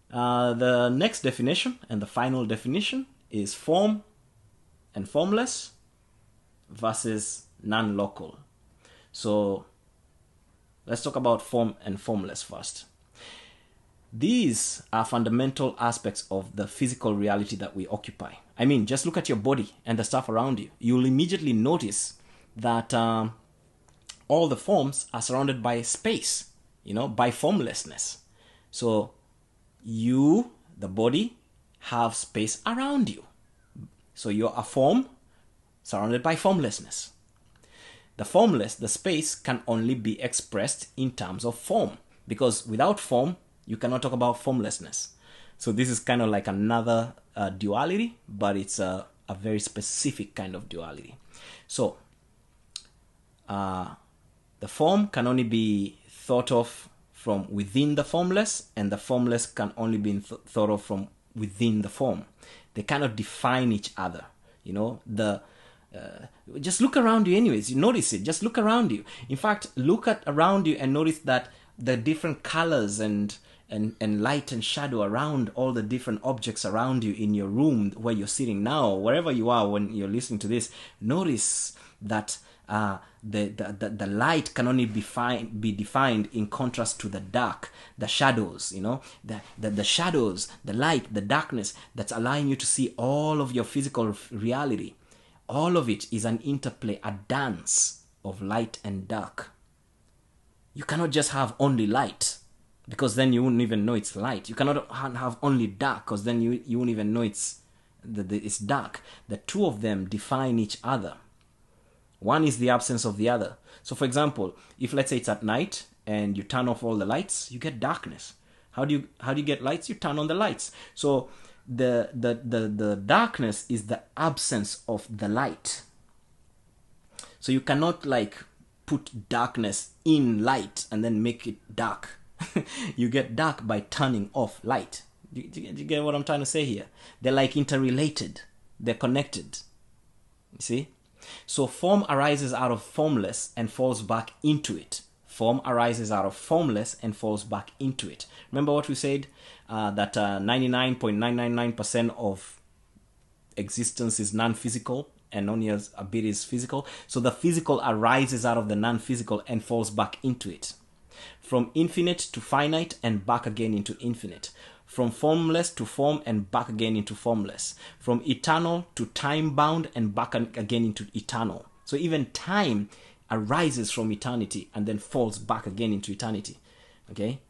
The next definition and the final definition is form and formless versus non-local. So let's talk about form and formless first. These are fundamental aspects of the physical reality that we occupy. I mean, just look at your body and the stuff around you. You'll immediately notice that all the forms are surrounded by space, by formlessness. So you, the body, have space around you. So you're a form surrounded by formlessness. The formless, the space, can only be expressed in terms of form, because without form, you cannot talk about formlessness. So this is kind of like another duality, but it's a very specific kind of duality. So the form can only be thought of from within the formless, and the formless can only be thought of from within the form. They cannot define each other. Just look around you anyways. You notice it. Just look around you. In fact, look around you and notice that the different colors and light and shadow around all the different objects around you in your room where you're sitting now, wherever you are when you're listening to this. Notice that the light can only be defined in contrast to the dark, the shadows, the shadows, the light, the darkness that's allowing you to see all of your physical reality. All of it is an interplay, a dance of light and dark. You cannot just have only light, because then you wouldn't even know it's light. You cannot have only dark, because then you wouldn't even know it's dark. The two of them define each other. One is the absence of the other. So for example, if let's say it's at night and you turn off all the lights, you get darkness. How do you get lights? You turn on the lights. So the darkness is the absence of the light. So you cannot put darkness in light and then make it dark. You get dark by turning off light. Do you get what I'm trying to say here? They're interrelated. They're connected. You see? So form arises out of formless and falls back into it. Form arises out of formless and falls back into it. Remember what we said? That 99.999% of existence is non-physical and only a bit is physical. So the physical arises out of the non-physical and falls back into it. From infinite to finite and back again into infinite. From formless to form and back again into formless. From eternal to time-bound and back again into eternal. So even time arises from eternity and then falls back again into eternity. Okay?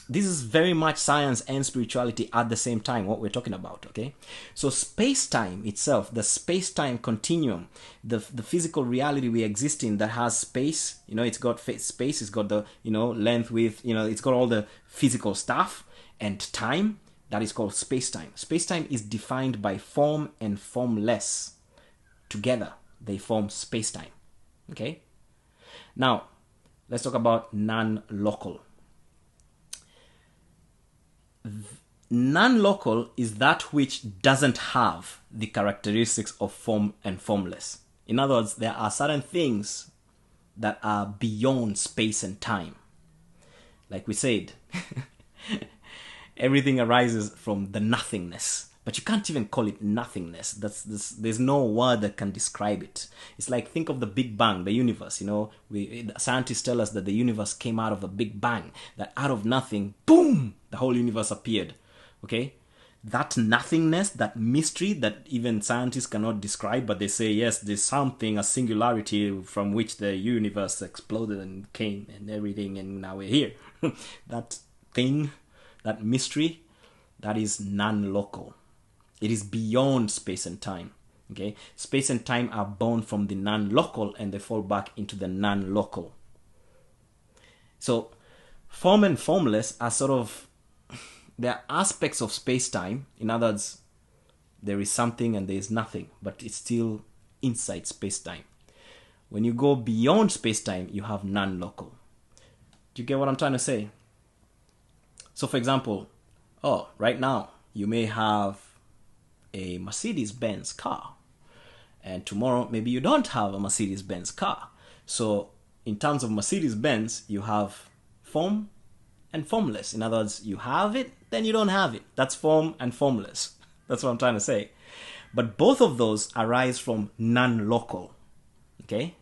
This is very much science and spirituality at the same time, what we're talking about, okay? So space-time itself, the space-time continuum, the physical reality we exist in that has space, it's got space, it's got the, length, width, it's got all the physical stuff, and time, that is called space-time. Space-time is defined by form and formless. Together, they form space-time, okay? Now, let's talk about non-local. Non-local is that which doesn't have the characteristics of form and formless. In other words, there are certain things that are beyond space and time. Like we said, everything arises from the nothingness. But you can't even call it nothingness. There's no word that can describe it. It's like, think of the Big Bang, the universe. Scientists tell us that the universe came out of a Big Bang. That out of nothing, boom, the whole universe appeared. Okay? That nothingness, that mystery that even scientists cannot describe, but they say, yes, there's something, a singularity from which the universe exploded and came and everything, and now we're here. That thing, that mystery, that is non-local. It is beyond space and time. Okay? Space and time are born from the non-local and they fall back into the non-local. So, form and formless are they are aspects of space-time. In other words, there is something and there is nothing, but it's still inside space-time. When you go beyond space-time, you have non-local. Do you get what I'm trying to say? So, for example, right now, you may have a Mercedes-Benz car. And tomorrow, maybe you don't have a Mercedes-Benz car. So, in terms of Mercedes-Benz, you have form and formless. In other words, you have it, then you don't have it. That's form and formless. That's what I'm trying to say. But both of those arise from non-local. Okay?